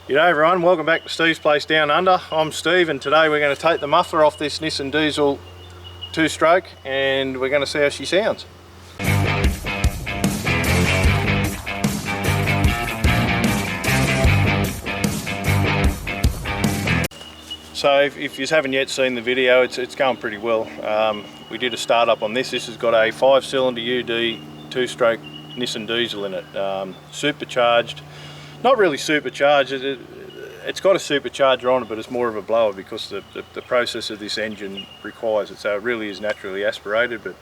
G'day everyone, welcome back to Steve's Place Down Under. I'm Steve and today we're going to take the muffler off this Nissan diesel 2-stroke and we're going to see how she sounds. So if you haven't yet seen the video, it's going pretty well. We did a start up on this. This has got a 5-cylinder UD 2-stroke Nissan diesel in it, supercharged. Not really supercharged, it's got a supercharger on it, but it's more of a blower because the process of this engine requires it, so it really is naturally aspirated. But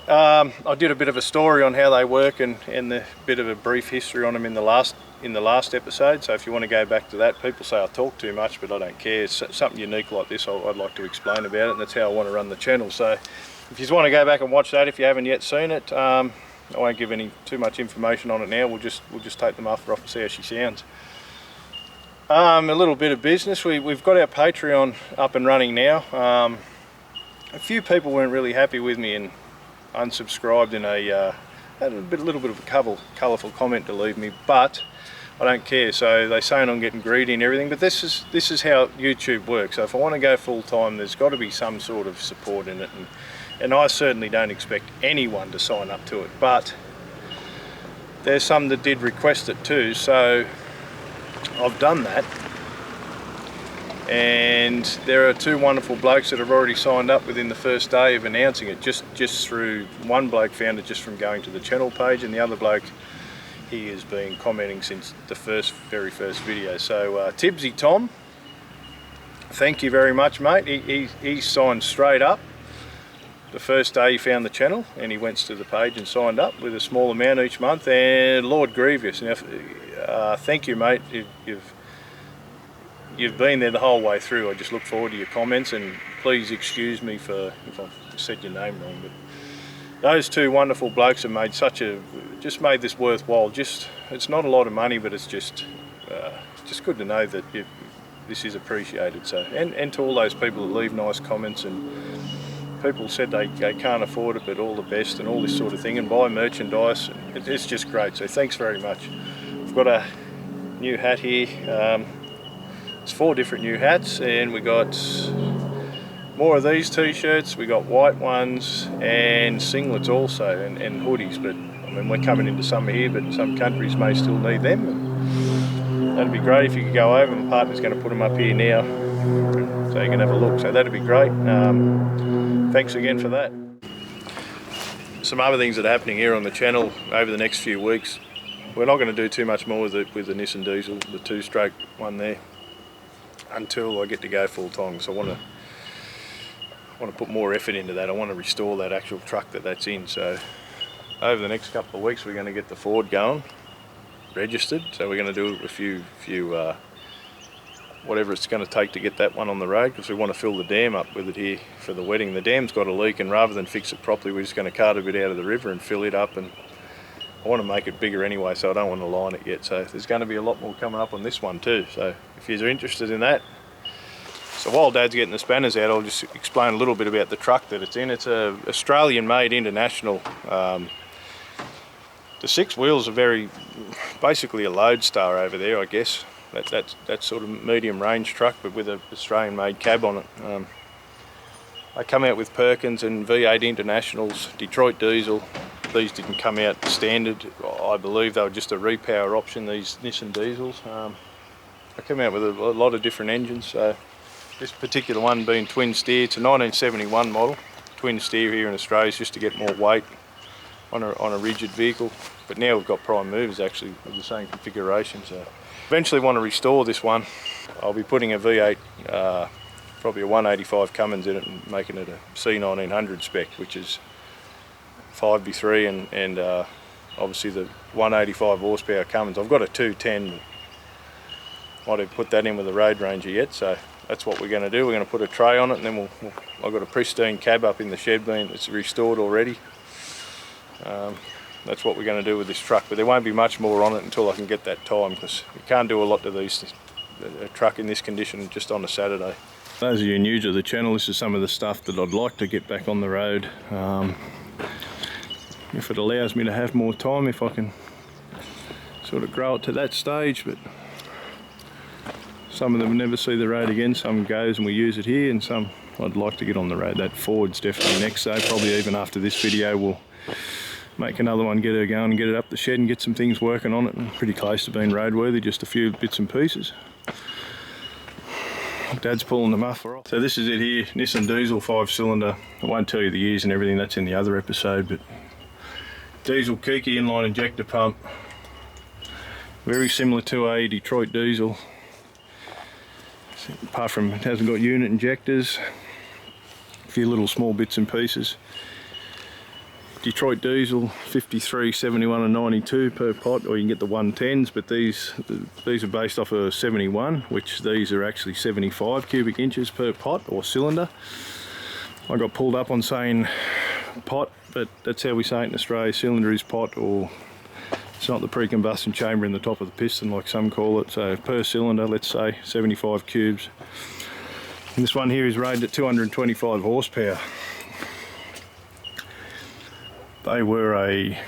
I did a bit of a story on how they work and a bit of a brief history on them in the last episode, so if you want to go back to that. People say I talk too much, but I don't care. It's something unique like this I'd like to explain about it, and that's how I want to run the channel. So if you want to go back and watch that if you haven't yet seen it, I won't give too much information on it now. We'll just take the muffler off and see how she sounds. A little bit of business. We've got our Patreon up and running now. A few people weren't really happy with me and unsubscribed in had a little bit of a colourful comment to leave me, but I don't care. So they're saying I'm getting greedy and everything, but this is how YouTube works. So if I want to go full time, there's got to be some sort of support in it. And I certainly don't expect anyone to sign up to it, but there's some that did request it too, so I've done that. And there are two wonderful blokes that have already signed up within the first day of announcing it, just through, one bloke found it just from going to the channel page, and the other bloke, he has been commenting since the very first video. So Tibbsy Tom, thank you very much, mate. He signed straight up. The first day he found the channel and he went to the page and signed up with a small amount each month. And Lord Grievous, now, thank you, mate. You've been there the whole way through. I just look forward to your comments, and please excuse me if I've said your name wrong. But those two wonderful blokes have made just made this worthwhile. It's not a lot of money, but it's just good to know that this is appreciated. So and to all those people that leave nice comments, and people said they can't afford it, but all the best and all this sort of thing, and buy merchandise. It's just great, so thanks very much. I've got a new hat here. It's 4 different new hats, and we got more of these t-shirts. We got white ones and singlets also, and hoodies. But I mean, we're coming into summer here, but some countries may still need them. And that'd be great if you could go over. My partner's going to put them up here now, so you can have a look. So that'd be great. Thanks again for that. Some other things that are happening here on the channel over the next few weeks. We're not going to do too much more with the Nissan diesel, the 2-stroke one there, until I get to go full time. So I want to put more effort into that. I want to restore that actual truck that's in. So over the next couple of weeks we're going to get the Ford going, registered. So we're going to do a few whatever it's going to take to get that one on the road, because we want to fill the dam up with it here for the wedding. The dam's got a leak, and rather than fix it properly, we're just going to cart a bit out of the river and fill it up. And I want to make it bigger anyway, so I don't want to line it yet. So there's going to be a lot more coming up on this one too. So if you're interested in that. So while Dad's getting the spanners out, I'll just explain a little bit about the truck that it's in. It's a Australian-made International. The 6 wheels are basically a Lodestar over there, I guess. That sort of medium range truck, but with an Australian-made cab on it. They come out with Perkins and V8 Internationals, Detroit diesel. These didn't come out standard. I believe they were just a repower option, these Nissan diesels. They come out with a lot of different engines. So this particular one being twin steer, it's a 1971 model. Twin steer here in Australia is just to get more weight on a rigid vehicle. But now we've got prime movers actually with the same configuration. So eventually want to restore this one. I'll be putting a V8, probably a 185 Cummins in it, and making it a C1900 spec, which is 5B3 and obviously the 185 horsepower Cummins. I've got a 210, might have put that in with the Road Ranger yet, so that's what we're going to do. We're going to put a tray on it, and then I've got a pristine cab up in the shed, it's restored already. That's what we're going to do with this truck, but there won't be much more on it until I can get that time, because you can't do a lot to a truck in this condition just on a Saturday. Those of you new to the channel, this is some of the stuff that I'd like to get back on the road. If it allows me to have more time, if I can sort of grow it to that stage, but Some of them never see the road again, some goes and we use it here, and some I'd like to get on the road. That Ford's definitely next, so probably even after this video we'll make another one, get her going and get it up the shed and get some things working on it, and pretty close to being roadworthy, just a few bits and pieces. Dad's pulling the muffler off. So this is it here, Nissan diesel 5-cylinder. I won't tell you the years and everything, that's in the other episode, but diesel Kiki inline injector pump. Very similar to a Detroit diesel, apart from it hasn't got unit injectors, a few little small bits and pieces. Detroit diesel 53, 71 and 92 per pot, or you can get the 110s, but these are based off of 71, which these are actually 75 cubic inches per pot or cylinder. I got pulled up on saying pot, but that's how we say it in Australia. Cylinder is pot, or it's not the pre-combustion chamber in the top of the piston like some call it. So per cylinder, let's say 75 cubes. And this one here is rated at 225 horsepower. They were a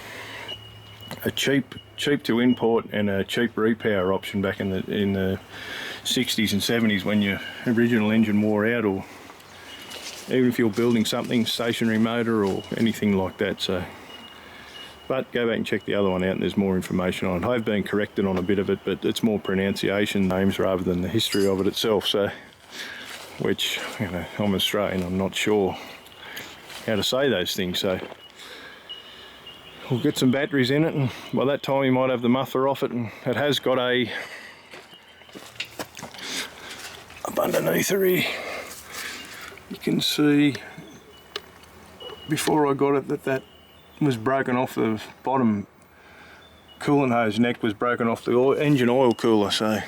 cheap to import and a cheap repower option back in the 60s and 70s when your original engine wore out, or even if you're building something, stationary motor or anything like that. So, but go back and check the other one out and there's more information on it. I've been corrected on a bit of it, but it's more pronunciation names rather than the history of it itself. So, which, you know, I'm Australian, I'm not sure how to say those things. So we'll get some batteries in it, and by that time you might have the muffler off it, and it has got a up underneath her here. You can see before I got it that was broken off, the bottom coolant hose neck was broken off the engine oil cooler, so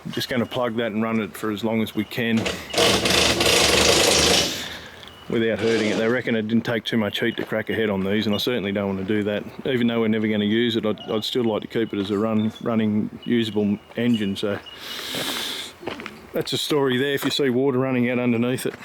I'm just going to plug that and run it for as long as we can without hurting it. They reckon it didn't take too much heat to crack a head on these, and I certainly don't want to do that. Even though we're never going to use it, I'd still like to keep it as a running usable engine. So that's a story there if you see water running out underneath it.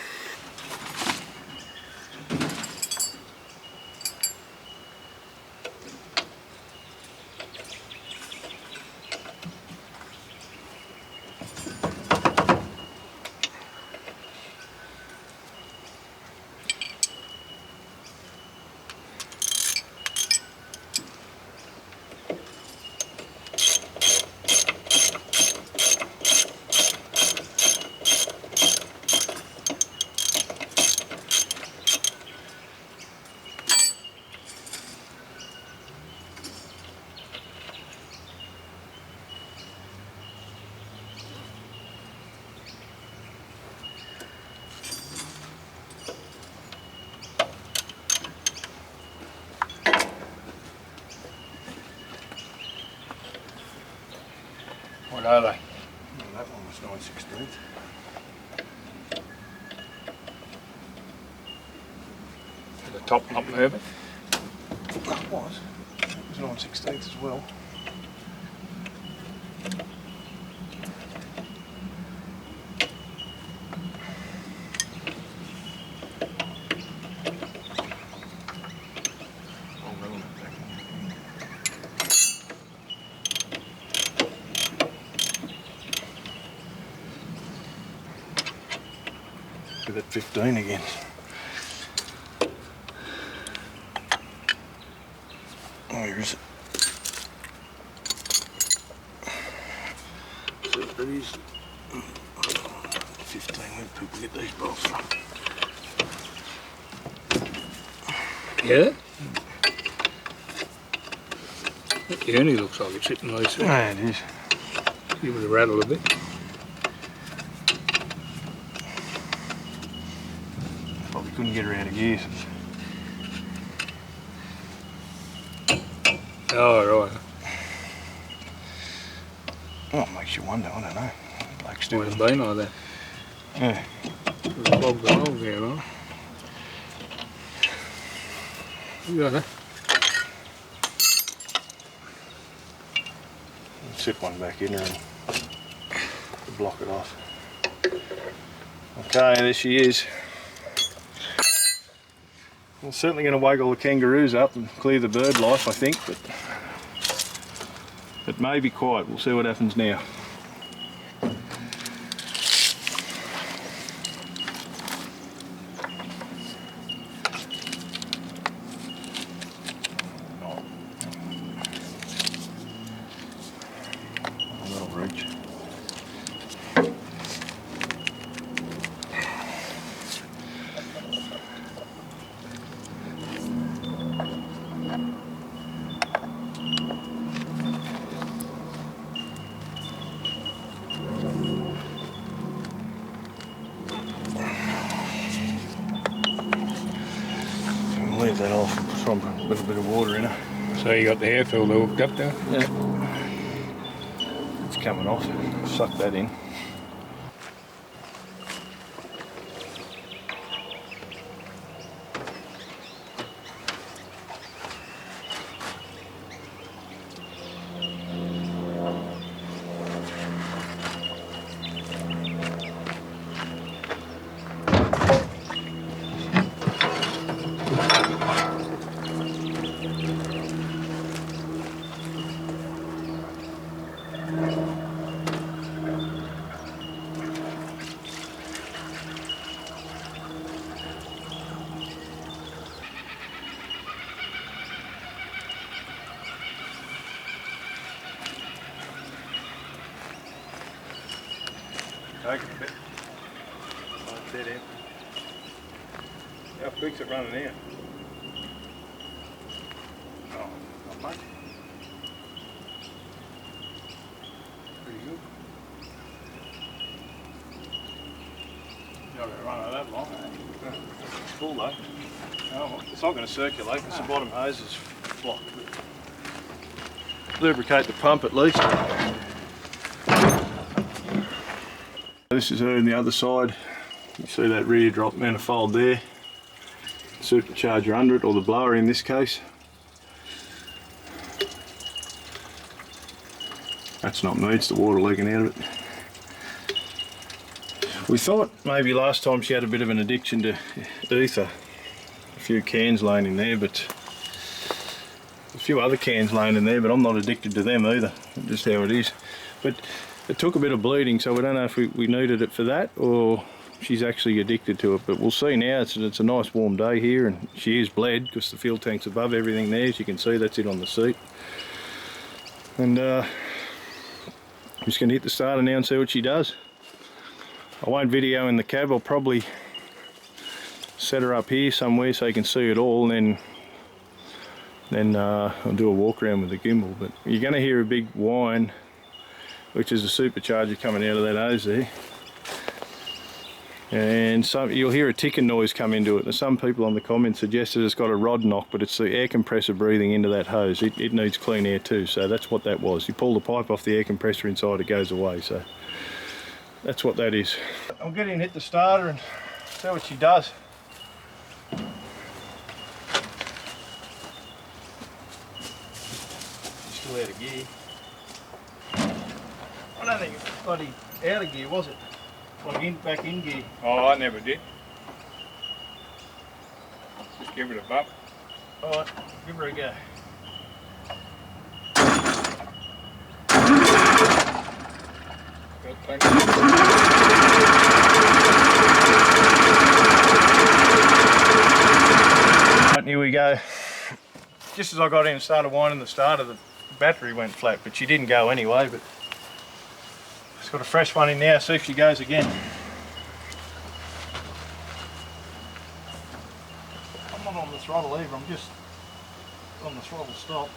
What are they? Well, that one was 9/16. The top not moving? That was 9/16 as well. With it 15 again. Where is it? So it is 15. Where do people get these bolts from? Yeah? It only looks like it's sitting nice. Yeah, it is. Give it a rattle a bit. Probably couldn't get her out of gear. Oh, right. Oh, it makes you wonder, I don't know. Like still. Might have been like that. Yeah. There's a bog hole there, right? You got that? Sit one back in her and block it off. Okay, there she is. I'm certainly going to waggle the kangaroos up and clear the bird life, I think, but it may be quiet. We'll see what happens now. reach. Leave that off, throw a little bit of water in it. So you got the air filter hooked up there? Yeah. It's coming off. Suck that in. Take it a bit. Like that in. How quick's it running out? Oh, not much. Pretty good. Not going to run it that long. It's full though. Oh, it's not going to circulate because the bottom hose is blocked. Lubricate the pump at least. This is her on the other side. You see that rear drop manifold there. Supercharger under it, or the blower in this case. That's not me, it's the water leaking out of it. We thought maybe last time she had a bit of an addiction to ether. A few cans laying in there, but a few other cans laying in there, but I'm not addicted to them either. Just how it is. But it took a bit of bleeding, so we don't know if we needed it for that or she's actually addicted to it. But we'll see now. It's a nice warm day here, and she is bled because the fuel tank's above everything there. As you can see, that's it on the seat. And I'm just going to hit the starter now and see what she does. I won't video in the cab. I'll probably set her up here somewhere so you can see it all, and then I'll do a walk around with the gimbal. But you're going to hear a big whine, which is a supercharger coming out of that hose there. And you'll hear a ticking noise come into it. And some people on the comments suggested it's got a rod knock, but it's the air compressor breathing into that hose. It needs clean air too, so that's what that was. You pull the pipe off the air compressor inside, it goes away, so that's what that is. I'll get in and hit the starter and see what she does. She's still out of gear. I don't think it's bloody out of gear, was it? Like back in gear. Oh, I never did. Just give it a bump. Alright, give her a go. Got plenty. Right, here we go. Just as I got in and started winding the starter, the battery went flat, but she didn't go anyway. But it's got a fresh one in now, see if she goes again. I'm not on the throttle either, I'm just on the throttle stop.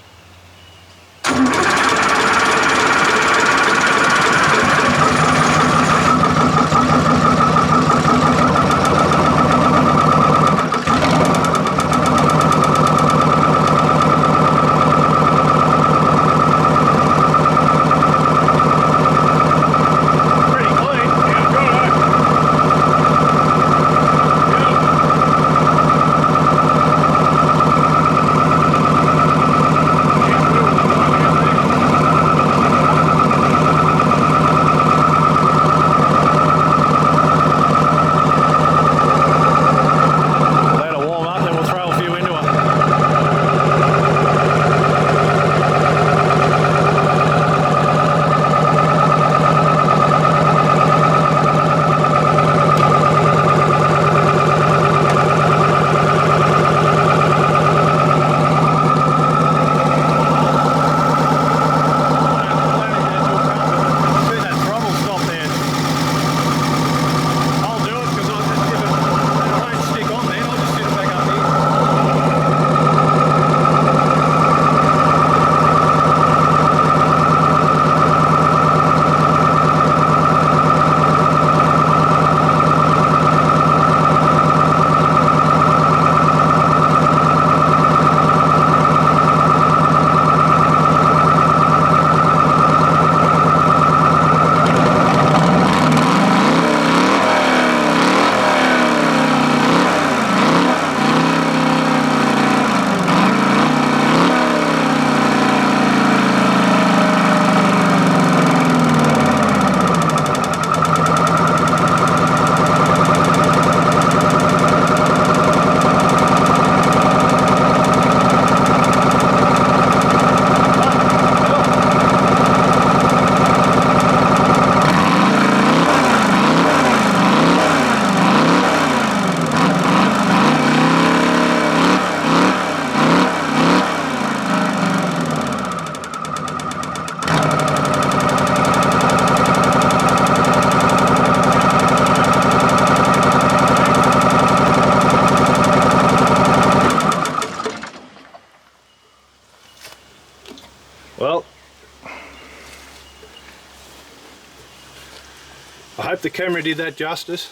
I hope the camera did that justice.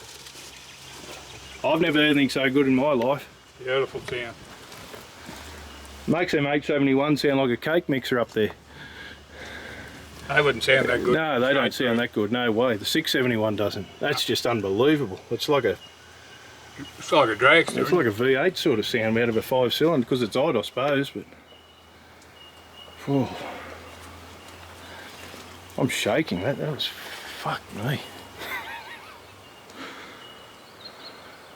I've never heard anything so good in my life. Beautiful sound. Makes them 871 sound like a cake mixer up there. They wouldn't sound that good. No, they don't sound that good, no way. The 671 doesn't. That's just unbelievable. It's like a dragster. It's like a V8 sort of sound out of a 5-cylinder, because it's odd, I suppose, but... Whew. I'm shaking. That was... Fuck me.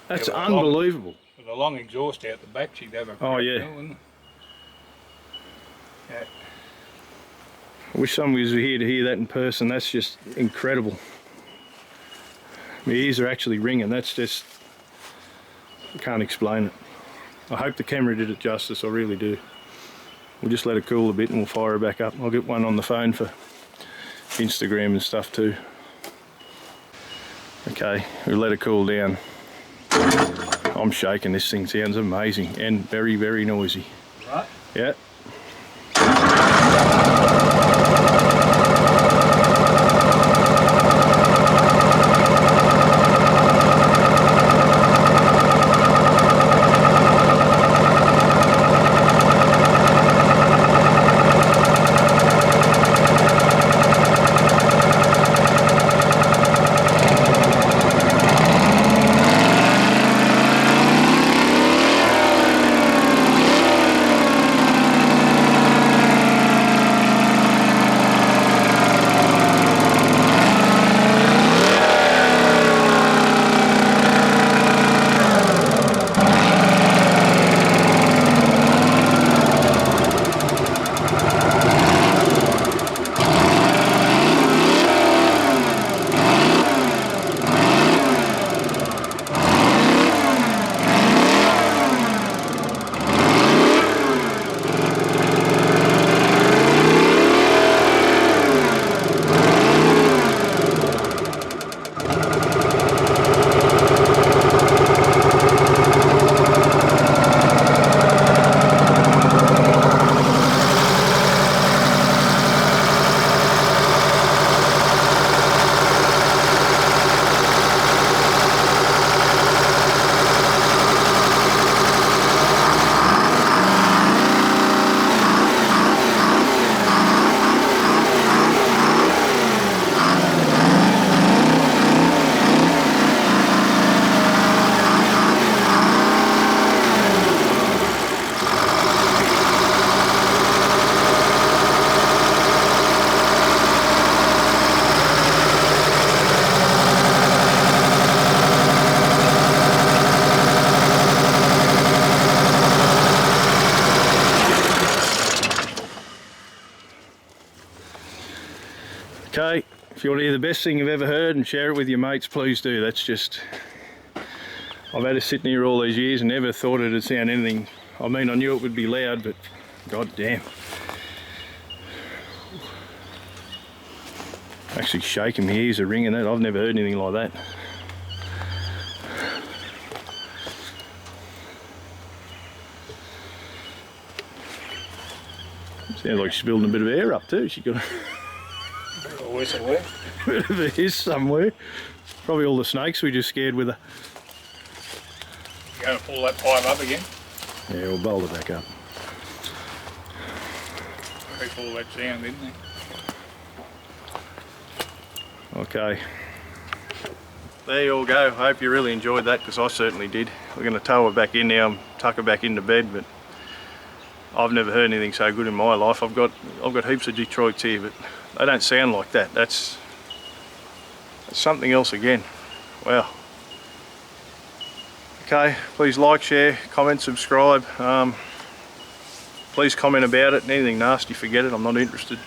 That's unbelievable. With a long exhaust out the back, she'd have a... Oh, yeah. Wouldn't it? Yeah. I wish somebody was here to hear that in person. That's just incredible. My ears are actually ringing. That's just... I can't explain it. I hope the camera did it justice, I really do. We'll just let it cool a bit and we'll fire her back up. I'll get one on the phone for Instagram and stuff too. Okay, we'll let it cool down. I'm shaking. This thing sounds amazing and very, very noisy. Right. Yeah. Okay, if you want to hear the best thing you've ever heard and share it with your mates, please do. That's just... I've had it sitting here all these years and never thought it'd sound anything... I mean, I knew it would be loud, but god damn. Actually shaking, my ears are ringing. That I've never heard anything like that. Sounds like she's building a bit of air up too. She got a bit of a hiss somewhere. Probably all the snakes we just scared with her. You going to pull that pipe up again? Yeah, we'll bowl it back up. They pulled that sound, didn't they? Okay. There you all go. I hope you really enjoyed that, because I certainly did. We're going to tow her back in now and tuck her back into bed, but I've never heard anything so good in my life. I've got heaps of Detroits here, but they don't sound like that. That's something else again. Wow. Okay, please like, share, comment, subscribe. Please comment about it. Anything nasty, forget it. I'm not interested.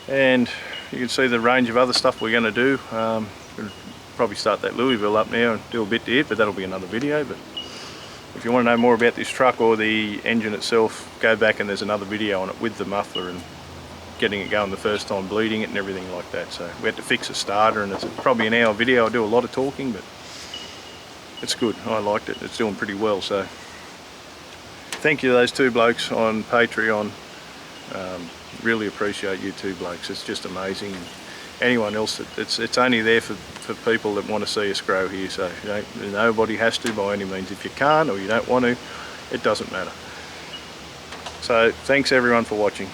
And you can see the range of other stuff we're going to do. We'll probably start that Louisville up now and do a bit to it, but that'll be another video. But if you want to know more about this truck or the engine itself, go back and there's another video on it with the muffler and getting it going the first time, bleeding it and everything like that. So we had to fix a starter, and it's probably an hour video. I do a lot of talking, but it's good. I liked it. It's doing pretty well. So thank you to those two blokes on Patreon. Really appreciate you two blokes. It's just amazing. anyone else. It's only there for people that want to see us grow here. So nobody has to by any means. If you can't or you don't want to, it doesn't matter. So thanks everyone for watching.